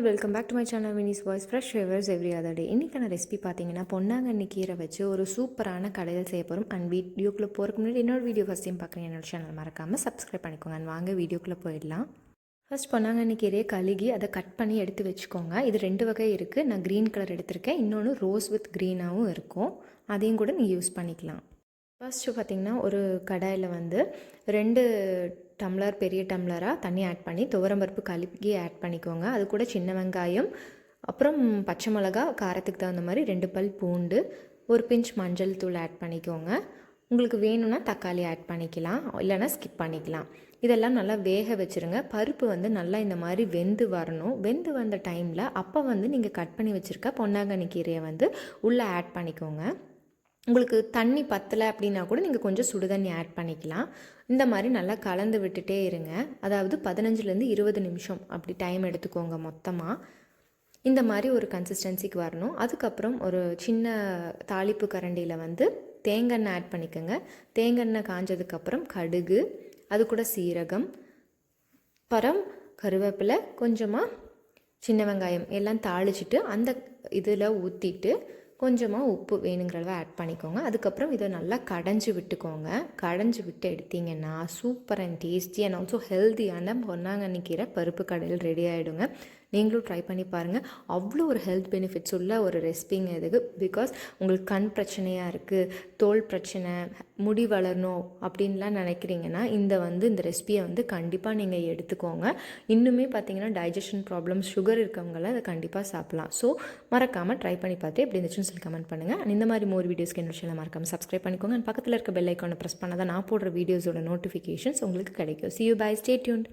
Welcome back to my channel Vini's voice fresh flavours every other day. இன்றைக்கான recipe பார்த்தீங்கன்னா பொன்னாங்கண்ணி கீரை வச்சு ஒரு சூப்பரான கடையில் செய்ய போகிறோம். அண்ட் வீடியோக்குள்ளே போகிறதுக்கு முன்னாடி என்னோட வீடியோ ஃபஸ்ட் டைம் பார்க்குறேன் என்னோட சேனல் மறக்காமல் சப்ஸ்கிரைப் பண்ணிக்கோங்க. அண்ட் வாங்க வீடியோக்குள்ளே போயிடலாம். ஃபஸ்ட் பொன்னாங்கண்ணி கீரையை கழுகி அதை கட் பண்ணி எடுத்து வச்சுக்கோங்க. இது 2 வகை இருக்குது. நான் க்ரீன் கலர் எடுத்திருக்கேன், இன்னொன்று ரோஸ் வித் க்ரீனாகவும் இருக்கும், அதையும் கூட நீங்கள் யூஸ் பண்ணிக்கலாம். ஃபஸ்ட்டு பார்த்திங்கன்னா ஒரு கடாயில் வந்து 2 டம்ளர் பெரிய டம்ளராக தண்ணி ஆட் பண்ணி துவரம்பருப்பு கழுகி ஆட் பண்ணிக்கோங்க. அது கூட சின்ன வெங்காயம், அப்புறம் பச்சை மிளகா, காரத்துக்கு தகுந்த மாதிரி 2 பல் பூண்டு, ஒரு பிஞ்ச் மஞ்சள் தூள் ஆட் பண்ணிக்கோங்க. உங்களுக்கு வேணும்னா தக்காளி ஆட் பண்ணிக்கலாம், இல்லைனா ஸ்கிப் பண்ணிக்கலாம். இதெல்லாம் நல்லா வேக வச்சுருங்க. பருப்பு வந்து நல்லா இந்த மாதிரி வெந்து வரணும். வெந்து வந்த டைமில் அப்போ வந்து நீங்கள் கட் பண்ணி வச்சுருக்க பொன்னாங்கண்ணி கீரையை வந்து உள்ளே ஆட் பண்ணிக்கோங்க. உங்களுக்கு தண்ணி பத்தலை அப்படின்னா கூட நீங்கள் கொஞ்சம் சுடுதண்ணி ஆட் பண்ணிக்கலாம். இந்த மாதிரி நல்லா கலந்து விட்டுட்டே இருங்க. அதாவது 15லேருந்து 20 நிமிஷம் அப்படி டைம் எடுத்துக்கோங்க மொத்தமாக. இந்த மாதிரி ஒரு கன்சிஸ்டன்சிக்கு வரணும். அதுக்கப்புறம் ஒரு சின்ன தாளிப்பு கரண்டியில் வந்து தேங்காய் ஆட் பண்ணிக்கோங்க. தேங்காய் காஞ்சதுக்கப்புறம் கடுகு, அது கூட சீரகம், அப்புறம் கருவேப்பிலை, கொஞ்சமாக சின்ன வெங்காயம் எல்லாம் தாளிச்சிட்டு அந்த இதில் ஊற்றிட்டு கொஞ்சமாக உப்பு வேணுங்கிற அளவு ஆட் பண்ணிக்கோங்க. அதுக்கப்புறம் இதை நல்லா கடைஞ்சி விட்டுக்கோங்க. கடைஞ்சி விட்டு எடுத்திங்கன்னா super and tasty and also ஹெல்த்தியான பொன்னாங்கண்ணி கீரை பருப்பு கடையில் ரெடி ஆகிடுங்க. நீங்களும் ட்ரை பண்ணி பாருங்கள். அவ்வளோ ஒரு ஹெல்த் பெனிஃபிட்ஸ் உள்ள ஒரு ரெசிபிங்க இதுக்கு. பிகாஸ் உங்களுக்கு கண் பிரச்சனையாக இருக்குது, தோல் பிரச்சனை, முடி வளரணும் அப்படின்லாம் நினைக்கிறீங்கன்னா இந்த ரெசிபியை வந்து கண்டிப்பாக நீங்கள் எடுத்துக்கோங்க. இன்னுமே பார்த்தீங்கன்னா டைஜஷன் ப்ராப்ளம்ஸ், சுகர் இருக்கவங்களாம் அதை கண்டிப்பாக சாப்பிட்லாம். ஸோ மறக்காமல் ட்ரை பண்ணி பார்த்து எப்படி இருந்துச்சுன்னு சொல்லி கமெண்ட் பண்ணுங்கள். அண்ட் இந்த மாதிரி மோர் வீடியோஸ்க்கு என்னோட சேனல் மறக்காமல் சப்ஸ்கிரைப் பண்ணிக்கோங்க. அண்ட் பக்கத்தில் இருக்க பெல் ஐக்கானை ப்ரெஸ் பண்ணால் தான் நான் போடுற வீடியோஸோட நோட்டிஃபிகேஷன்ஸ் உங்களுக்கு கிடைக்கும். See you, bye, stay tuned.